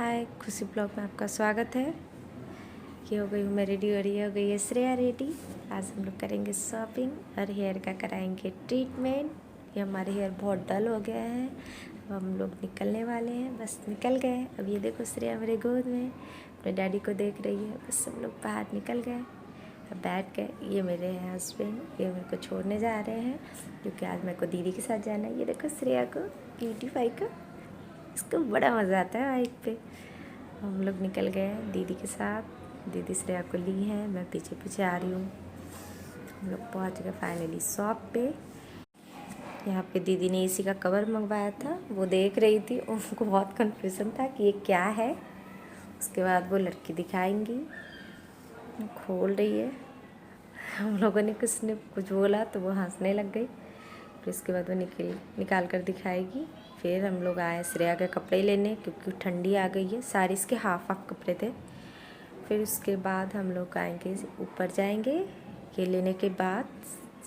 हाय, खुशी ब्लॉग में आपका स्वागत है। ये हो गई हूँ मैं रेडी हो रही है, हो गई है श्रेया रेडी। आज हम लोग करेंगे शॉपिंग और हेयर का कराएंगे ट्रीटमेंट। ये हमारे हेयर बहुत डल हो गया है, अब हम लोग निकलने वाले हैं, बस निकल गए। अब ये देखो श्रेया मेरे गोद में अपने डैडी को देख रही है। बस सब लोग बाहर निकल गए, अब बैठ गए। ये मेरे हैं हस्बैंड, ये मेरे को छोड़ने जा रहे हैं क्योंकि आज मेरे को दीदी के साथ जाना है। ये देखो श्रेया को क्यूटीफाई को, इसको बड़ा मज़ा आता है बाइक पे। हम लोग निकल गए दीदी के साथ। दीदी श्रेया को ली है, मैं पीछे पीछे आ रही हूँ। हम लोग पहुँच गए फाइनली शॉप पे। यहाँ पे दीदी ने एसी का कवर मंगवाया था, वो देख रही थी, उनको बहुत कन्फ्यूज़न था कि ये क्या है। उसके बाद वो लड़की दिखाएंगी, खोल रही है। हम लोगों ने कुछ बोला तो वो हंसने लग गई। फिर उसके बाद वो निकाल कर दिखाएगी। फिर हम लोग आए श्रेया के कपड़े लेने क्योंकि ठंडी आ गई है। सारे इसके हाफ कपड़े थे। फिर उसके बाद हम लोग आएंगे, ऊपर जाएंगे ये लेने के बाद,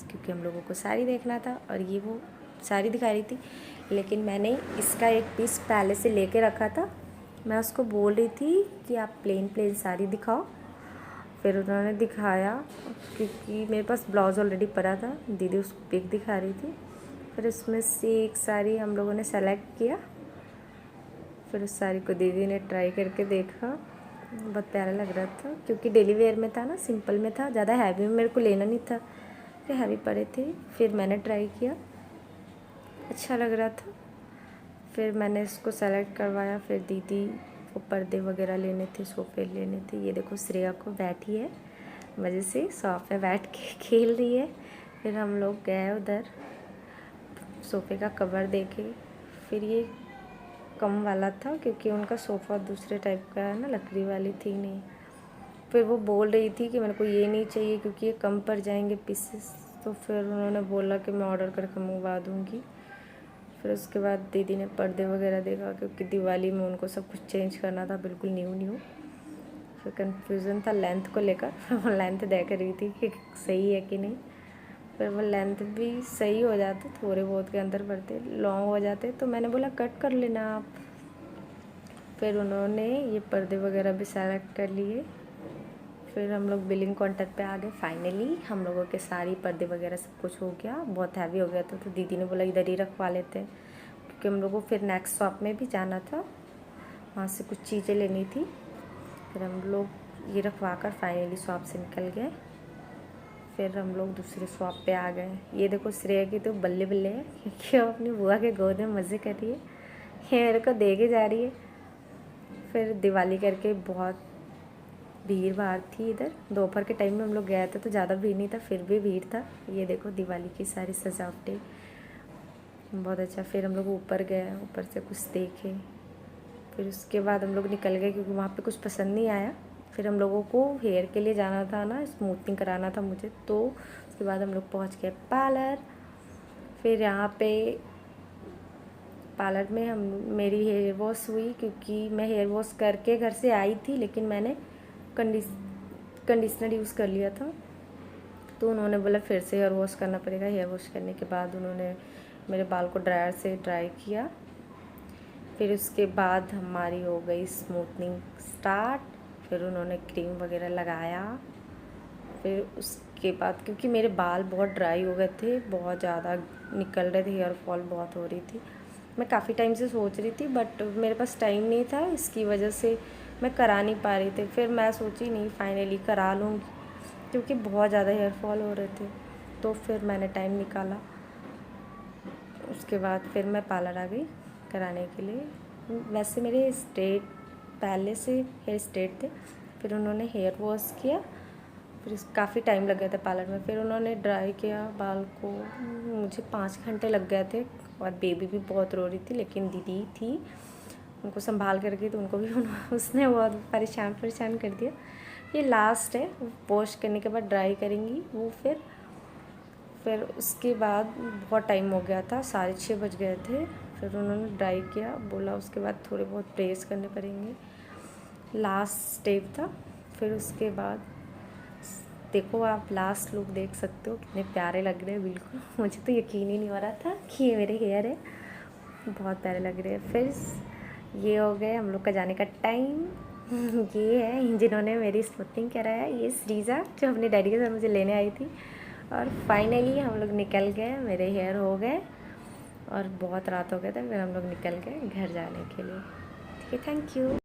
क्योंकि हम लोगों को साड़ी देखना था और ये वो साड़ी दिखा रही थी। लेकिन मैंने इसका एक पीस पहले से लेके रखा था। मैं उसको बोल रही थी कि आप प्लेन साड़ी दिखाओ। फिर उन्होंने दिखाया क्योंकि मेरे पास ब्लाउज़ ऑलरेडी पड़ा था, दीदी उसको पिक दिखा रही थी। फिर उसमें से एक साड़ी हम लोगों ने सेलेक्ट किया। फिर उस साड़ी को दीदी ने ट्राई करके देखा, बहुत प्यारा लग रहा था क्योंकि डेली वेयर में था ना, सिंपल में था, ज़्यादा हैवी में मेरे को लेना नहीं था, फिर हैवी पड़े थे। फिर मैंने ट्राई किया, अच्छा लग रहा था। फिर मैंने इसको सेलेक्ट करवाया। फिर दीदी को पर्दे वगैरह लेने थे, सोफे लेने थे। ये देखो श्रेया को बैठी है मज़े से, सोफे बैठ के खेल रही है। फिर हम लोग गए उधर, सोफ़े का कवर देखे। फिर ये कम वाला था क्योंकि उनका सोफ़ा दूसरे टाइप का है ना, लकड़ी वाली थी नहीं। फिर वो बोल रही थी कि मेरे को ये नहीं चाहिए क्योंकि ये कम पड़ जाएंगे पीसेस। तो फिर उन्होंने बोला कि मैं ऑर्डर करके मंगवा दूँगी। फिर उसके बाद दीदी ने पर्दे वगैरह देखा क्योंकि दिवाली में उनको सब कुछ चेंज करना था, बिल्कुल न्यू। फिर कन्फ्यूज़न था लेंथ को लेकर। वो लेंथ देख रही थी कि सही है कि नहीं। फिर वो लेंथ भी सही हो जाते, थोड़े बहुत के अंदर पड़ते, लॉन्ग हो जाते तो मैंने बोला कट कर लेना आप। फिर उन्होंने ये पर्दे वगैरह भी सेलेक्ट कर लिए। फिर हम लोग बिलिंग काउंटर पे आ गए। फाइनली हम लोगों के सारी पर्दे वगैरह सब कुछ हो गया। बहुत हैवी हो गया था तो दीदी ने बोला इधर ही रखवा लेते हैं क्योंकि हम लोगों को फिर नेक्स्ट शॉप में भी जाना था, वहाँ से कुछ चीज़ें लेनी थी। फिर हम लोग ये रखवा कर फाइनली शॉप से निकल गए। फिर हम लोग दूसरे शॉप पे आ गए। ये देखो श्रेया की तो बल्ले बल्ले है क्योंकि वो अपनी बुआ के गोद में मज़े कर रही है, ये मेरे को देखे जा रही है। फिर दिवाली करके बहुत भीड़ भाड़ थी इधर। दोपहर के टाइम में हम लोग गए थे तो ज़्यादा भीड़ नहीं था, फिर भी भीड़ था। ये देखो दिवाली की सारी सजावटें, बहुत अच्छा। फिर हम लोग ऊपर गए, ऊपर से कुछ देखे। फिर उसके बाद हम लोग निकल गए क्योंकि वहाँ पे कुछ पसंद नहीं आया। फिर हम लोगों को हेयर के लिए जाना था ना, स्मूथनिंग कराना था मुझे, तो उसके बाद हम लोग पहुँच गए पार्लर। फिर यहाँ पे पार्लर में मेरी हेयर वॉश हुई क्योंकि मैं हेयर वॉश करके घर से आई थी, लेकिन मैंने कंडीशनर यूज़ कर लिया था। तो उन्होंने बोला फिर से हेयर वॉश करना पड़ेगा। हेयर वॉश करने के बाद उन्होंने मेरे बाल को ड्रायर से ड्राई किया। फिर उसके बाद हमारी हो गई स्मूथनिंग स्टार्ट। फिर उन्होंने क्रीम वगैरह लगाया। फिर उसके बाद क्योंकि मेरे बाल बहुत ड्राई हो गए थे, बहुत ज़्यादा निकल रहे थे, हेयर फॉल बहुत हो रही थी। मैं काफ़ी टाइम से सोच रही थी बट मेरे पास टाइम नहीं था, इसकी वजह से मैं करा नहीं पा रही थी। फिर मैं सोची नहीं, फाइनली करा लूँगी क्योंकि बहुत ज़्यादा हेयर फॉल हो रहे थे। तो फिर मैंने टाइम निकाला। उसके बाद फिर मैं पार्लर आ गई कराने के लिए। वैसे मेरे स्ट्रेट पहले से हेयर स्ट्रेट थे। फिर उन्होंने हेयर वॉश किया। फिर काफ़ी टाइम लग गया था पार्लर में। फिर उन्होंने ड्राई किया बाल को, मुझे 5 घंटे लग गए थे। और बेबी भी बहुत रो रही थी, लेकिन दीदी थी, उनको संभाल कर गई तो उनको भी उसने बहुत परेशान कर दिया। ये लास्ट है, वॉश करने के बाद ड्राई करेंगी वो। फिर उसके बाद बहुत टाइम हो गया था, 6:30 बज गए थे। फिर उन्होंने ड्राई किया, बोला उसके बाद थोड़े बहुत प्रेस करने पड़ेंगे, लास्ट स्टेप था। फिर उसके बाद देखो, आप लास्ट लुक देख सकते हो, कितने प्यारे लग रहे हैं। बिल्कुल मुझे तो यकीन ही नहीं हो रहा था कि ये मेरे हेयर है, बहुत प्यारे लग रहे हैं। फिर ये हो गए हम लोग का जाने का टाइम। ये है जिन्होंने मेरी स्मूथनिंग कराया, ये श्रीजा जो अपने डैडी के साथ मुझे लेने आई थी। और फाइनली हम लोग निकल गए, मेरे हेयर हो गए और बहुत रात हो गए थे, फिर हम लोग निकल गए घर जाने के लिए। ठीक है, थैंक यू।